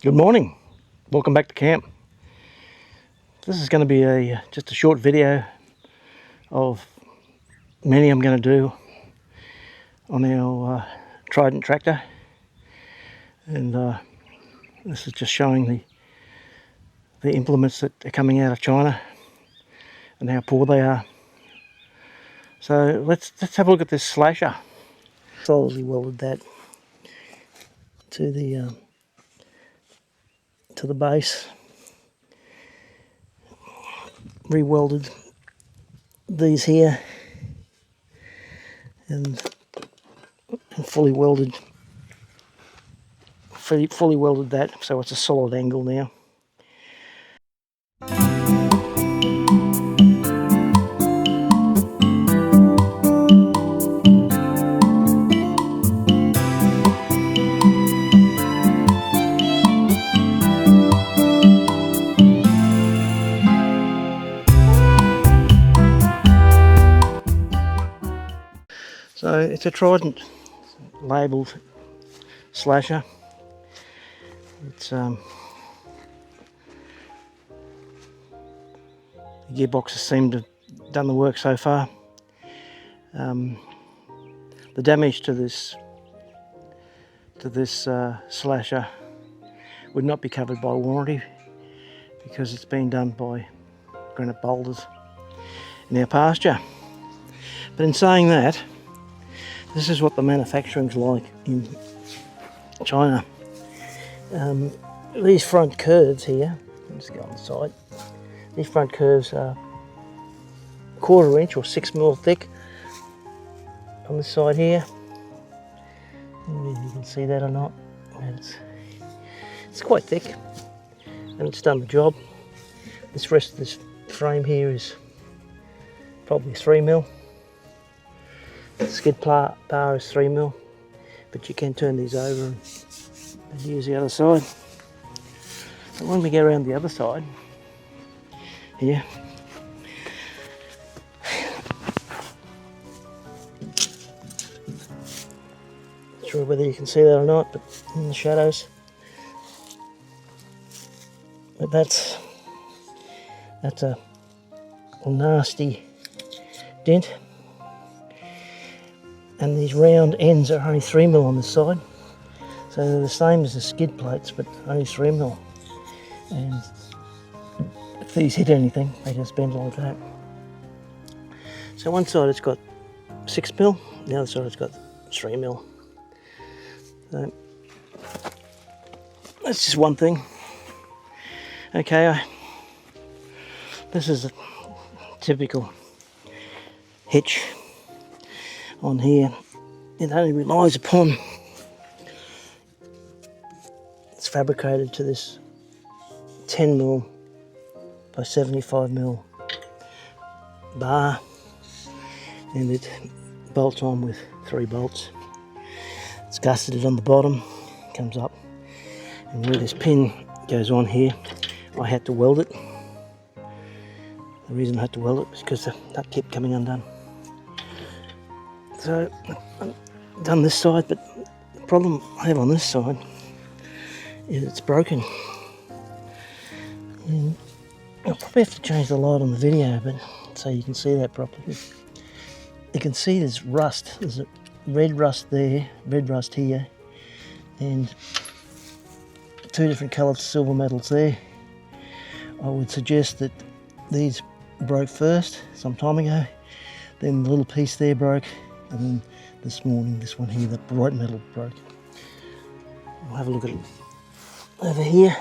Good morning. Welcome back to camp. This is going to be just a short video of many I'm going to do on our Trident tractor, and this is just showing the implements that are coming out of China and how poor they are. So let's have a look at this slasher. Solidly welded that to the base. Re-welded these here and fully welded that, so it's a solid angle now. So it's a Trident labelled slasher. It's the gearboxes seem to have done the work so far. The damage to this slasher would not be covered by warranty because it's been done by granite boulders in our pasture. But in saying that, this is what the manufacturing's like in China. These front curves here, let's go on the side. These front curves are 1/4 inch or 6mm thick on this side here. I don't know if you can see that or not. It's quite thick and it's done the job. This rest of this frame here is probably 3mm. The skid bar is 3mm, but you can turn these over and use the other side. But when we go around the other side here, not sure whether you can see that or not, but in the shadows. But that's a nasty dent. And these round ends are only 3mm on this side, so they're the same as the skid plates, but only 3mm. And if these hit anything, they just bend like that. So one side it's got 6mm, the other side it's got 3mm. So that's just one thing. Okay, this is a typical hitch on here. It only relies upon, it's fabricated to this 10mm by 75mm bar, and it bolts on with 3 bolts. It's gusseted on the bottom, comes up, and where this pin goes on here, I had to weld it. The reason I had to weld it was because that kept coming undone. So I've done this side, but the problem I have on this side is it's broken. And I'll probably have to change the light on the video, but so you can see that properly. You can see there's rust. There's a red rust there, red rust here, and 2 different coloured silver metals there. I would suggest that these broke first some time ago, then the little piece there broke, and then this morning this one here, the bright metal, broke. We'll have a look at it over here.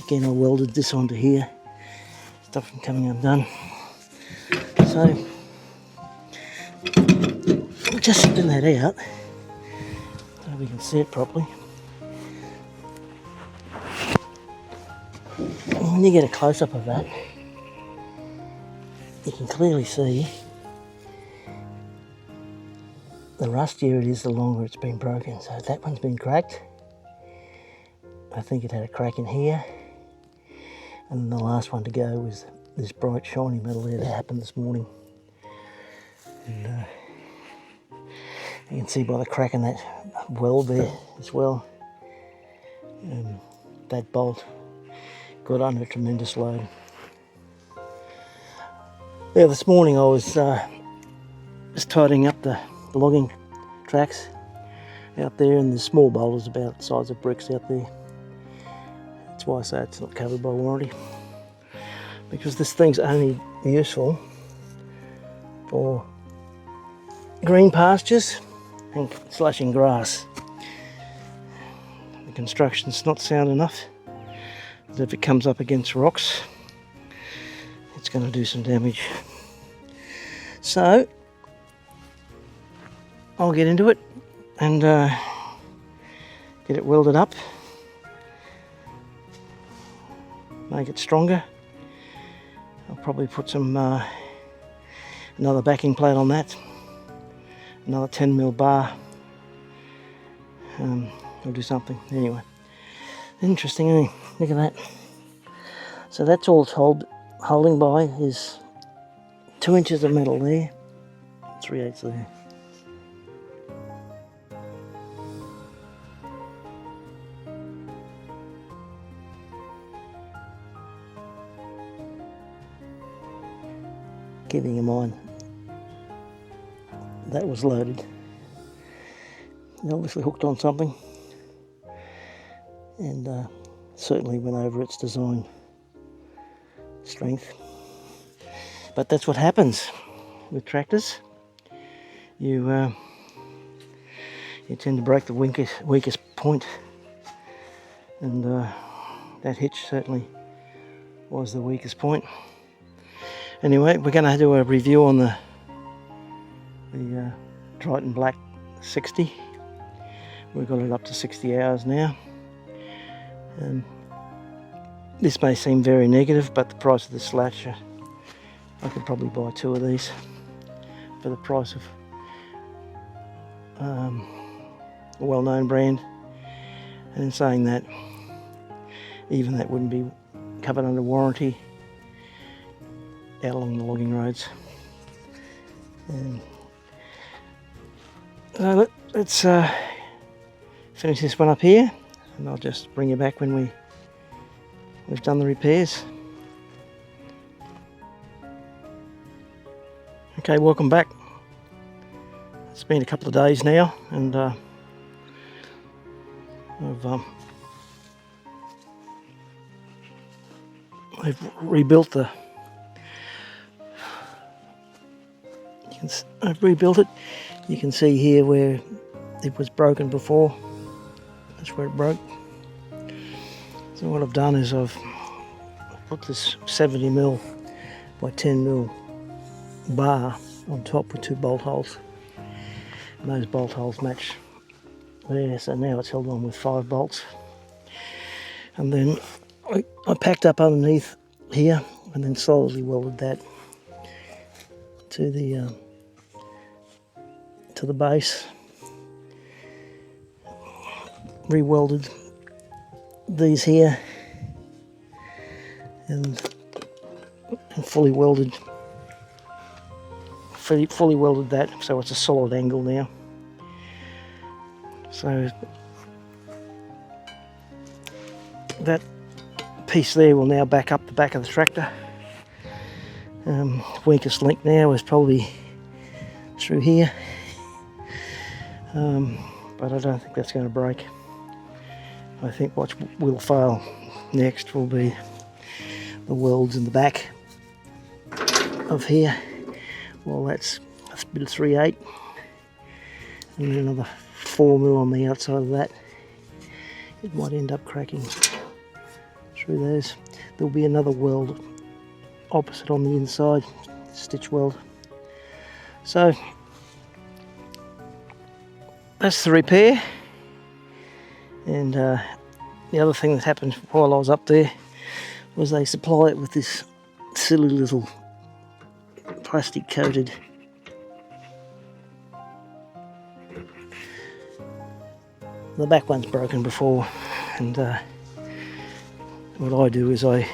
Again, I welded this onto here, stop from coming undone. So we'll just spin that out so we can see it properly. And when you get a close-up of that, you can clearly see the rustier it is, the longer it's been broken. So that one's been cracked. I think it had a crack in here. And the last one to go was this bright shiny metal there that happened this morning. And you can see by the crack in that weld there as well. and that bolt got under a tremendous load. Yeah, this morning I was just tidying up the logging tracks out there, and the small boulders about the size of bricks out there. That's why I say it's not covered by warranty, because this thing's only useful for green pastures and slashing grass. The construction's not sound enough, but if it comes up against rocks, it's going to do some damage. So I'll get into it and get it welded up, make it stronger. I'll probably put some another backing plate on that, another 10mm bar. I'll do something anyway. Interesting, eh? Look at that. So that's all it's holding by is 2 inches of metal there, 3/8 there. Keeping in mind that was loaded. It obviously hooked on something, and certainly went over its design strength. But that's what happens with tractors. You tend to break the weakest point, and that hitch certainly was the weakest point. Anyway, we're going to do a review on the Triton Black 60. We've got it up to 60 hours now. This may seem very negative, but the price of the slasher, I could probably buy 2 of these for the price of a well-known brand. And in saying that, even that wouldn't be covered under warranty out along the logging roads. So let's finish this one up here, and I'll just bring you back when we've done the repairs. Okay, welcome back. It's been a couple of days now, and I've rebuilt I've rebuilt it. You can see here where it was broken before. That's where it broke. So what I've done is I've put this 70mm by 10mm bar on top with 2 bolt holes. And those bolt holes match there, so now it's held on with 5 bolts. And then I packed up underneath here and then solidly welded that to the base. Re-welded these here and fully welded that, so it's a solid angle now. So that piece there will now back up the back of the tractor. Weakest link now is probably through here, but I don't think that's going to break. I think what will fail next will be the welds in the back of here. Well, that's a bit of 3/8, and then another 4mm on the outside of that. It might end up cracking through those. There'll be another weld opposite on the inside, stitch weld. So that's the repair. And the other thing that happened while I was up there was they supply it with this silly little plastic coated the back one's broken before, and what I do is I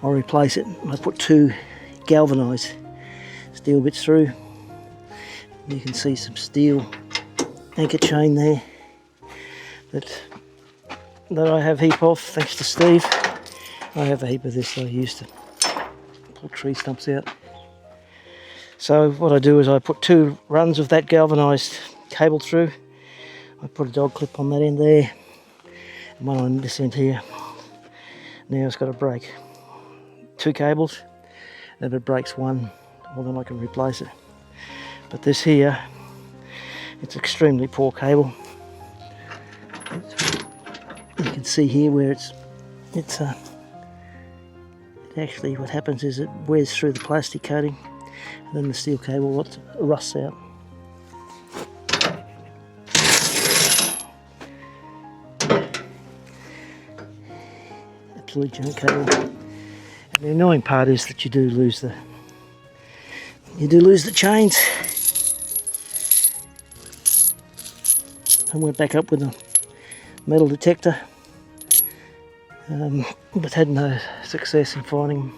replace it. I put 2 galvanised steel bits through. You can see some steel anchor chain there that that I have a heap of, thanks to Steve. I have a heap of this that I used to pull tree stumps out. So what I do is I put 2 runs of that galvanised cable through. I put a dog clip on that end there, and one on this end here. Now it's got a break. 2 cables, and if it breaks one, well then I can replace it. But this here, it's extremely poor cable. You can see here where it actually, what happens is it wears through the plastic coating, and then the steel cable rusts out. Absolute junk cable. And the annoying part is that you do lose the chains. I went back up with a metal detector, but had no success in finding them.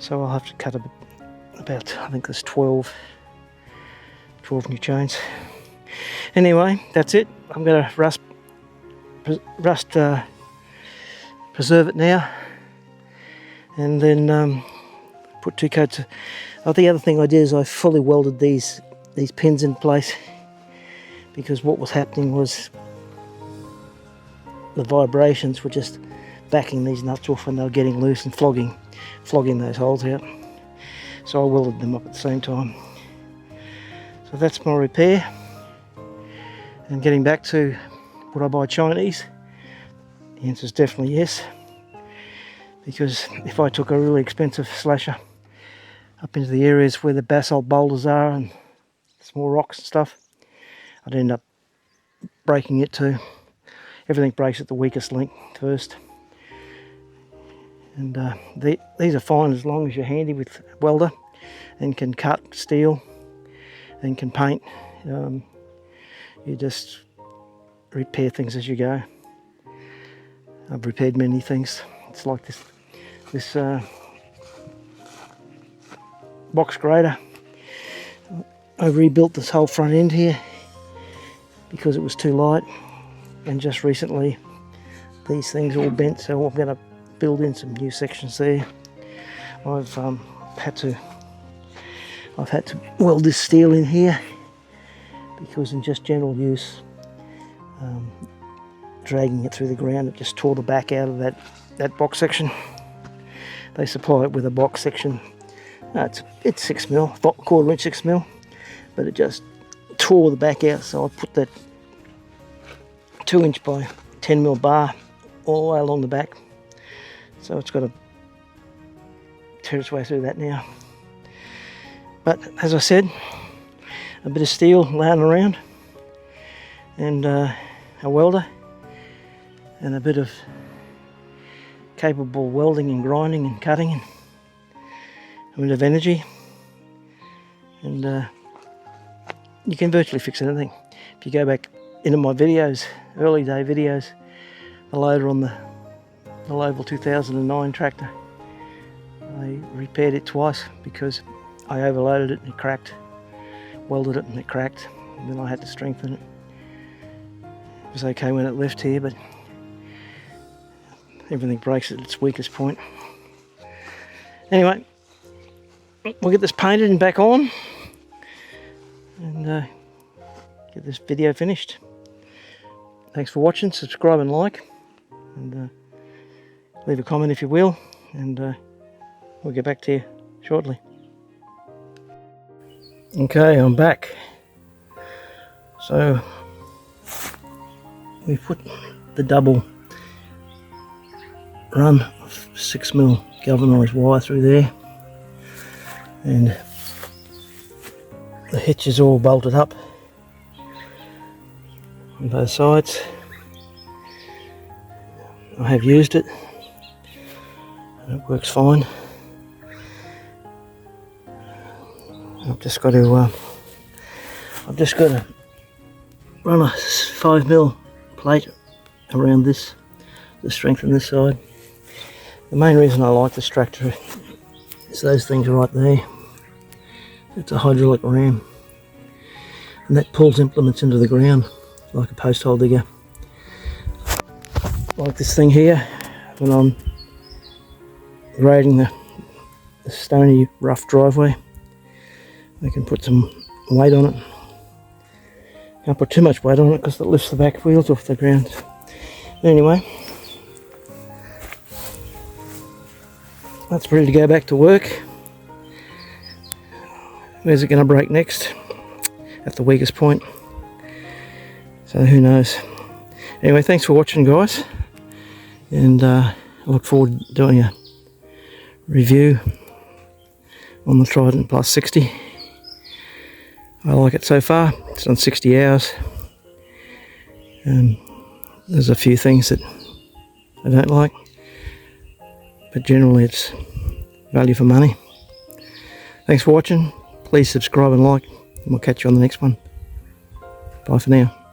So I'll have to cut about, I think there's 12 new chains. Anyway, that's it. I'm going to preserve it now, and then put 2 coats. The other thing I did is I fully welded these pins in place, because what was happening was the vibrations were just backing these nuts off, and they were getting loose and flogging those holes out. So I welded them up at the same time. So that's my repair. And getting back to, would I buy Chinese? The answer is definitely yes, because if I took a really expensive slasher up into the areas where the basalt boulders are and small rocks and stuff, I'd end up breaking it too. Everything breaks at the weakest link first. And these are fine as long as you're handy with a welder and can cut steel and can paint. You just repair things as you go. I've repaired many things. It's like this box grader. I rebuilt this whole front end here because it was too light, and just recently these things all bent, so I'm going to build in some new sections there. I've had to weld this steel in here because in just general use, dragging it through the ground, it just tore the back out of that box section. They supply it with a box section. It's 6mm, 1/4 inch 6mm, but it just tore the back out, so I put that 2" by 10mm bar all the way along the back. So it's got to tear its way through that now. But as I said, a bit of steel laying around, and a welder, and a bit of capable welding and grinding and cutting, and a bit of energy, and you can virtually fix anything. If you go back into my videos, early day videos, the loader on the Loval 2009 tractor, I repaired it twice because I overloaded it and it cracked, welded it and it cracked, and then I had to strengthen it. It was okay when it left here, but everything breaks at its weakest point. Anyway, we'll get this painted and back on, and get this video finished. Thanks for watching. Subscribe and like, and leave a comment if you will, and we'll get back to you shortly. Okay, I'm back. So we put the double run of 6mm galvanised wire through there, and the hitch is all bolted up on both sides. I have used it and it works fine. I've just got to run a 5mm plate around this to strengthen this side. The main reason I like this tractor is those things right there. It's a hydraulic ram, and that pulls implements into the ground like a post hole digger. like this thing here, when I'm grading the stony rough driveway, I can put some weight on it. Can't put too much weight on it because it lifts the back wheels off the ground. Anyway, that's ready to go back to work. Where's it going to break next? At the weakest point. So who knows. Anyway, thanks for watching, guys, and I look forward to doing a review on the Trident Plus 60. I like it so far. It's done 60 hours. There's a few things that I don't like, but generally it's value for money. Thanks for watching. Please subscribe and like, and we'll catch you on the next one. Bye for now.